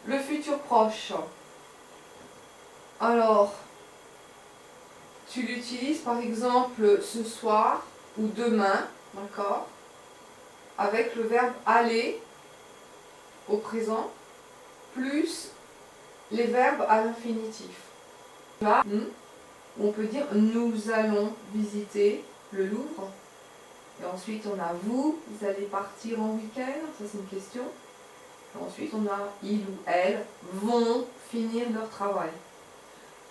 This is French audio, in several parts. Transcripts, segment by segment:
le futur proche. Alors, tu l'utilises par exemple ce soir ou demain, d'accord, avec le verbe aller au présent, plus les verbes à l'infinitif. Là, on peut dire nous allons visiter le Louvre. Et ensuite on a vous allez partir en week-end, ça c'est une question. Et ensuite on a ils ou elles vont finir leur travail.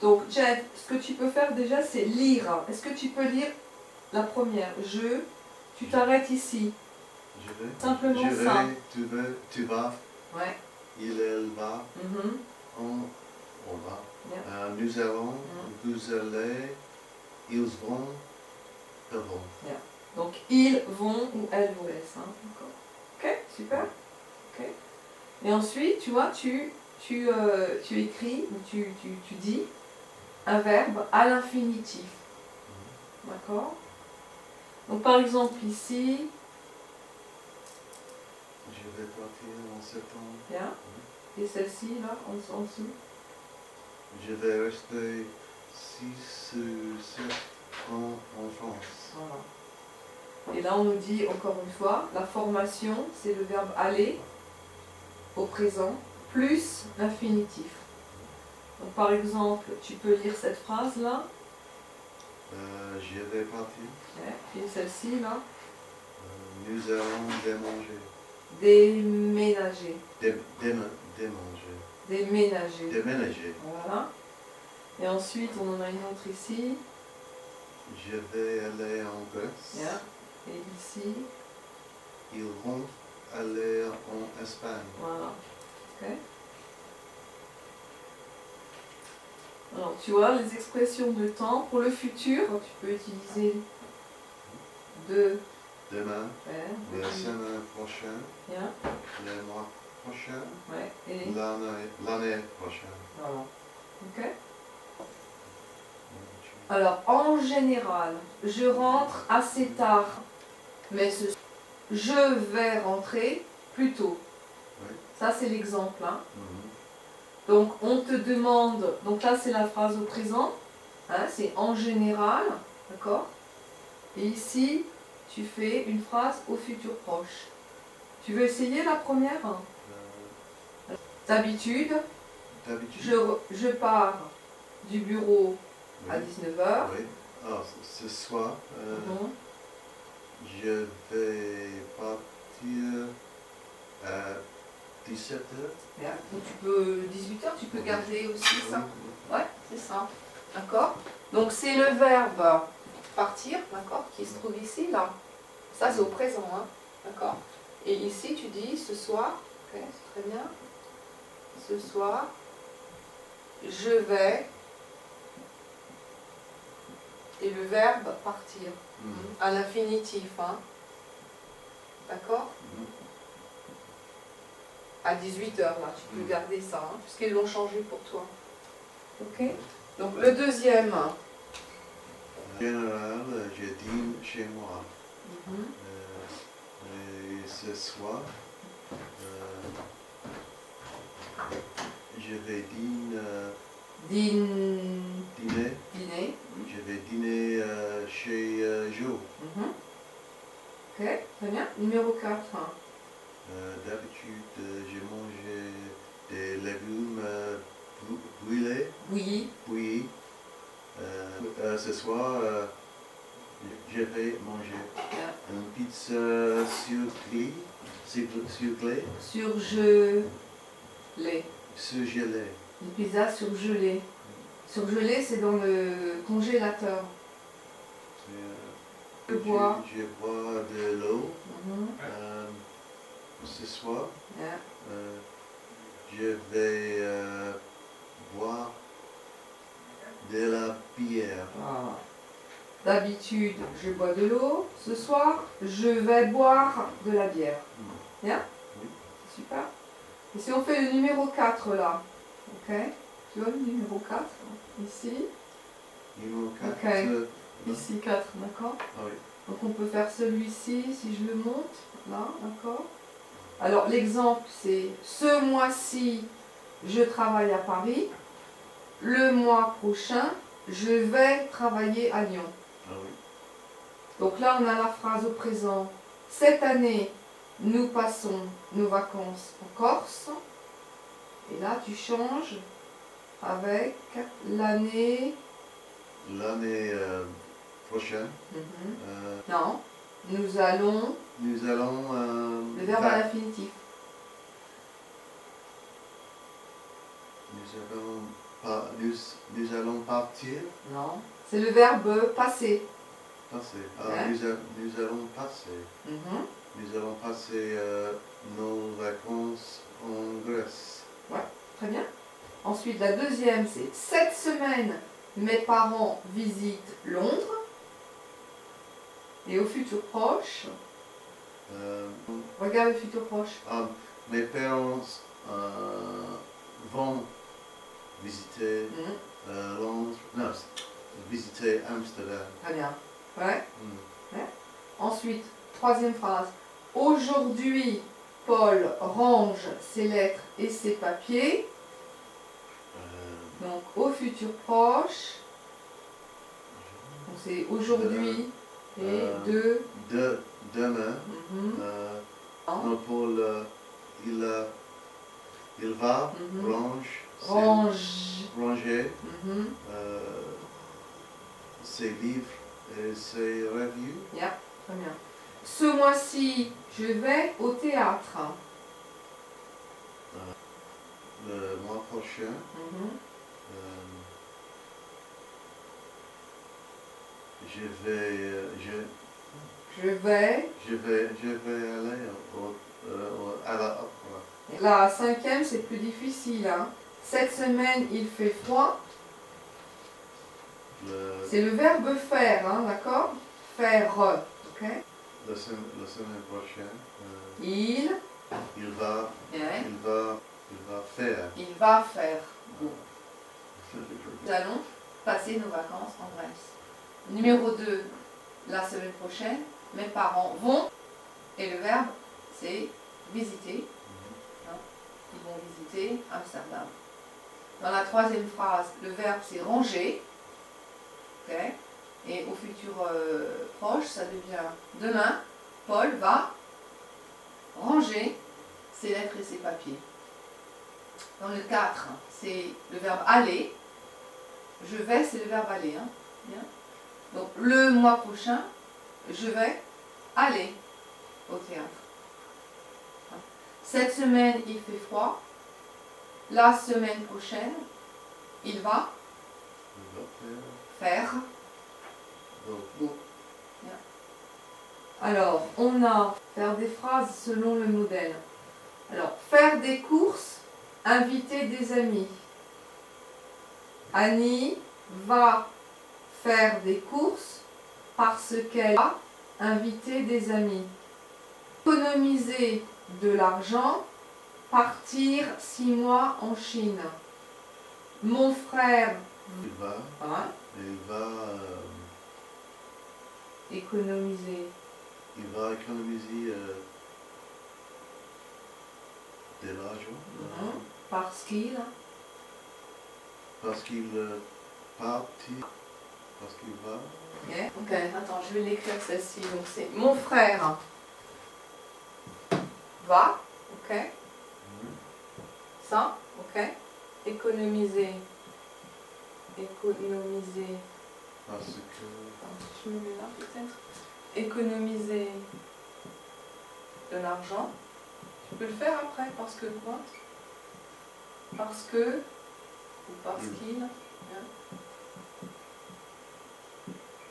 Donc Jeff, ce que tu peux faire déjà c'est lire. Est-ce que tu peux lire la première? Tu t'arrêtes ici. Je vais. Simplement je vais, ça. tu vas, Ouais. il, elle va, on va. Yeah. Nous allons, vous allez, ils vont, elles vont. Yeah. Donc ils vont ou elles vous laissent. Hein. Ok, super. Okay. Et ensuite, tu vois, tu écris ou tu dis un verbe à l'infinitif. D'accord? Donc par exemple ici. Je vais partir en septembre. Bien. Et celle-ci, là, en dessous. Je vais rester 6 ou 7 ans en France. Voilà. Et là, on nous dit, encore une fois, la formation, c'est le verbe aller au présent, plus l'infinitif. Donc par exemple, tu peux lire cette phrase-là. Je vais partir. Et celle-ci, là. Nous allons démanger. Déménager. Démanger. Déménager. Déménager. Voilà. Et ensuite, on en a une autre ici. Je vais aller en Grèce. Yeah. Et ici. Ils vont aller en Espagne. Voilà. Ok. Alors, tu vois, les expressions de temps, pour le futur, tu peux utiliser demain, ouais, la semaine prochaine, bien. le mois prochain, Ouais, et l'année prochaine. voilà. Ok. Alors, en général, je rentre assez tard, mais je vais rentrer plus tôt. Oui. Ça, c'est l'exemple. Hein. Donc, on te demande, donc là, c'est la phrase au présent, hein, c'est en général, d'accord? Et ici, tu fais une phrase au futur proche. Tu veux essayer la première? D'habitude, je pars du bureau à 19h. Oui. Alors, ce soir, je vais partir à 17h. Donc tu peux, 18h, tu peux garder aussi ça. Ouais, c'est ça. D'accord? Donc c'est le verbe partir, d'accord, qui se trouve ici, là. Ça, c'est au présent, hein. D'accord? Et ici, tu dis ce soir, ok, c'est très bien. Ce soir, je vais, et le verbe partir, à l'infinitif, hein. D'accord? À 18h, là, tu peux garder ça, hein, puisqu'ils l'ont changé pour toi. Ok? Donc le deuxième. En général, je dîne chez moi. Et ce soir, je vais dîner. Je vais dîner chez Joe. Ok, très bien. Numéro 4. D'habitude, je mange des légumes brûlés. Bouillis. Ce soir, je vais manger une pizza surgelée. Surgelée. Une pizza surgelée. Surgelée, c'est dans le congélateur. Je bois de l'eau. Ce soir, je vais boire de la bière. D'habitude, je bois de l'eau. Ce soir, je vais boire de la bière. Bien? Oui. Super. Et si on fait le numéro 4 là, ok? Tu vois le numéro 4 ici? Numéro 4. Ok. Ici 4, d'accord? Ah oui. Donc on peut faire celui-ci, si je le monte, là, d'accord? Alors l'exemple c'est ce mois-ci, je travaille à Paris. Le mois prochain, je vais travailler à Lyon. Ah oui. Donc là, on a la phrase au présent. Cette année, nous passons nos vacances en Corse. Et là, tu changes avec l'année... L'année prochaine, Non, nous allons... nous allons... Le verbe à l'infinitif. Nous allons partir. Non, c'est le verbe passer. Passer. Hein? Nous allons passer. Nous allons passer nos vacances en Grèce. Ouais, très bien. Ensuite, la deuxième, c'est cette semaine, mes parents visitent Londres. Et au futur proche, regarde le futur proche. Mes parents vont visiter Londres. Non, visiter Amsterdam. Très bien. Ouais. Ouais. Ensuite, troisième phrase. Aujourd'hui, Paul range ses lettres et ses papiers. Donc, au futur proche. Donc, c'est aujourd'hui et demain. Paul, il va ranger ses livres et ses revues. Yeah, très bien. Ce mois-ci, je vais au théâtre. Le mois prochain, je vais aller à la opéra. La cinquième, c'est plus difficile. Hein. Cette semaine, il fait froid. C'est le verbe faire, hein, d'accord? Faire, ok? La semaine prochaine, Il va faire. Il va faire. Bon. Nous allons passer nos vacances en Grèce. Numéro 2, la semaine prochaine, mes parents vont, et le verbe, c'est visiter. Ils vont visiter Amsterdam. Dans la troisième phrase, le verbe, c'est ranger. Okay. Et au futur proche, ça devient demain, Paul va ranger ses lettres et ses papiers. Dans le 4, c'est le verbe aller. Je vais, c'est le verbe aller. Hein. Bien. Donc, le mois prochain, je vais aller au théâtre. Cette semaine, il fait froid. La semaine prochaine, il va faire beau. Bien. Alors, on a faire des phrases selon le modèle. Alors, faire des courses, inviter des amis. Annie va faire des courses parce qu'elle a invité des amis. Économiser de l'argent, partir 6 mois en Chine. Mon frère il va économiser. Il va économiser de l'argent. Parce qu'il partit. Parce qu'il va. Okay. Ok, attends, je vais l'écrire celle-ci. Donc c'est mon frère va, ok. Ça, ok. Économiser. Parce que. Je me mets là peut-être. Économiser de l'argent. Tu peux le faire après, parce que quoi? Parce que ou parce qu'il. Hein.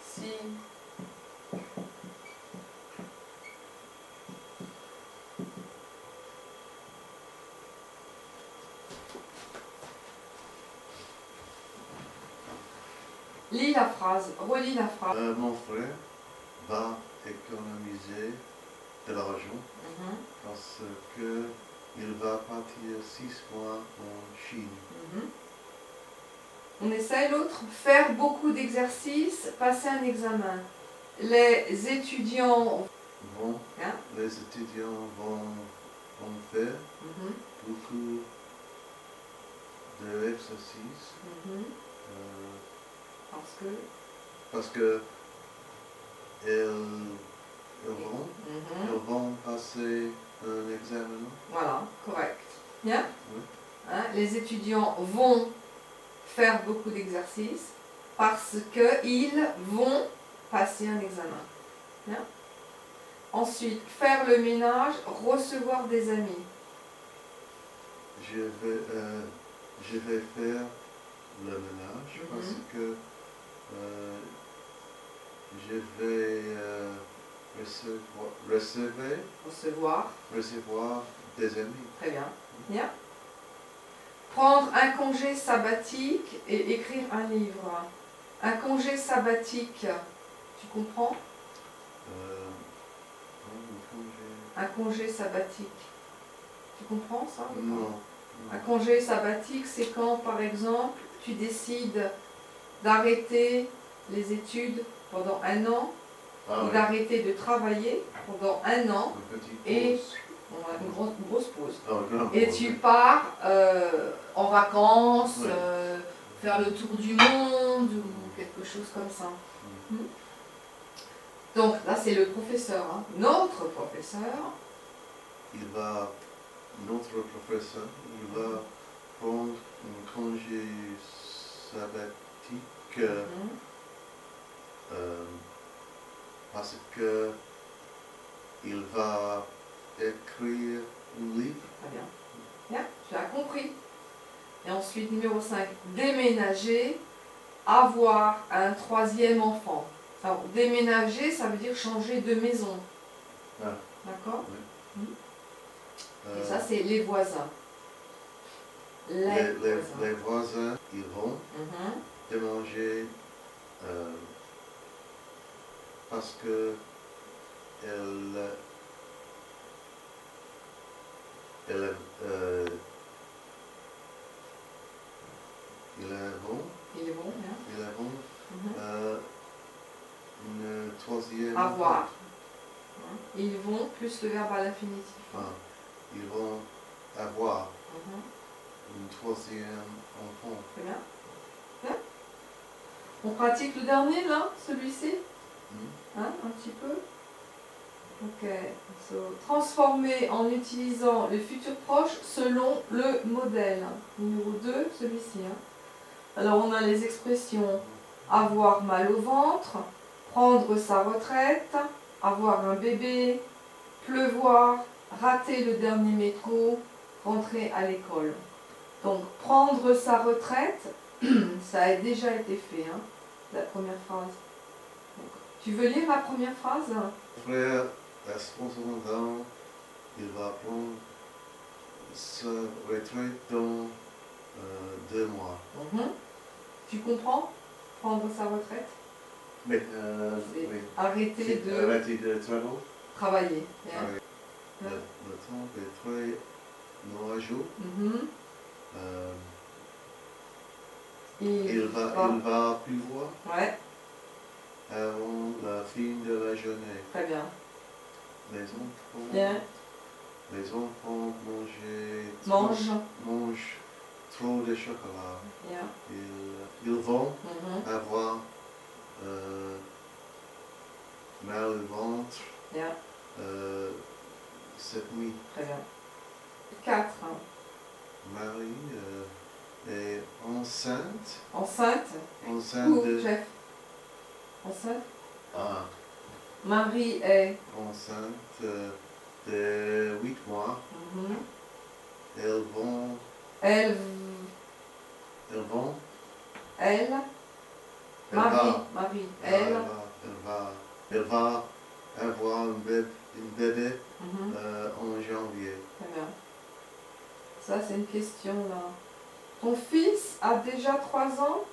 Si lis la phrase, relis la phrase. Mon frère va économiser de l'argent parce que il va partir 6 mois en Chine. On essaye l'autre. Faire beaucoup d'exercices, passer un examen. Les étudiants vont faire beaucoup exercices. Parce que elles vont passer un examen. Voilà, correct. Bien. Oui. Hein, les étudiants vont faire beaucoup d'exercices parce qu'ils vont passer un examen. Bien. Ensuite, faire le ménage, recevoir des amis. Je vais faire le ménage parce que je vais recevoir des amis. Très bien. Bien. Prendre un congé sabbatique et écrire un livre. Un congé sabbatique, tu comprends? Un congé sabbatique. Tu comprends ça? Non. Un congé sabbatique, c'est quand, par exemple, tu décides d'arrêter les études pendant un an, ou d'arrêter de travailler pendant un an, et une grosse pause. Et tu pars en vacances, faire le tour du monde, ou quelque chose comme ça. Donc là, c'est le professeur, hein. Notre professeur. Notre professeur, il va prendre un congé sabbatique parce que il va écrire un livre. Très bien. Bien, tu as compris. Et ensuite, numéro 5, déménager, avoir un troisième enfant. Alors, déménager, ça veut dire changer de maison. Ah. D'accord? Oui. Et ça, c'est les voisins. Les voisins, ils vont déménager parce que ils une troisième. Avoir. Ils vont plus le verbe à l'infinitif. Ils vont avoir une troisième enfant. Très bien. Bien. On pratique le dernier là, celui-ci? Hein, un petit peu. Ok. So, transformer en utilisant le futur proche selon le modèle. Numéro 2, celui-ci. Hein. Alors on a les expressions avoir mal au ventre, prendre sa retraite, avoir un bébé, pleuvoir, rater le dernier métro, rentrer à l'école. Donc prendre sa retraite, ça a déjà été fait, hein, la première phrase. Donc, tu veux lire la première phrase? Frère, à 60 ans, il va prendre sa retraite dans 2 mois. Tu comprends? Prendre sa retraite? Mais, arrêter de travailler. Le temps est très nuageux. Il va pleuvoir avant la fin de la journée. Très bien. Les enfants mangent trop de chocolat. Ils vont avoir mal au ventre cette nuit. Très bien. 4. Marie est enceinte. Enceinte De... Chef. Enceinte. Marie est enceinte de 8 mois. Elles vont avoir un bébé en janvier. Très bien. Ça, c'est une question là. Ton fils a déjà 3 ans?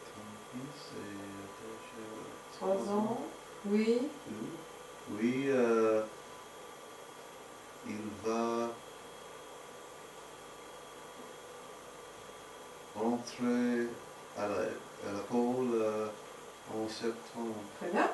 Ton fils est déjà 3 ans. Oui. Oui, il va entrer à l'école en septembre. Très bien.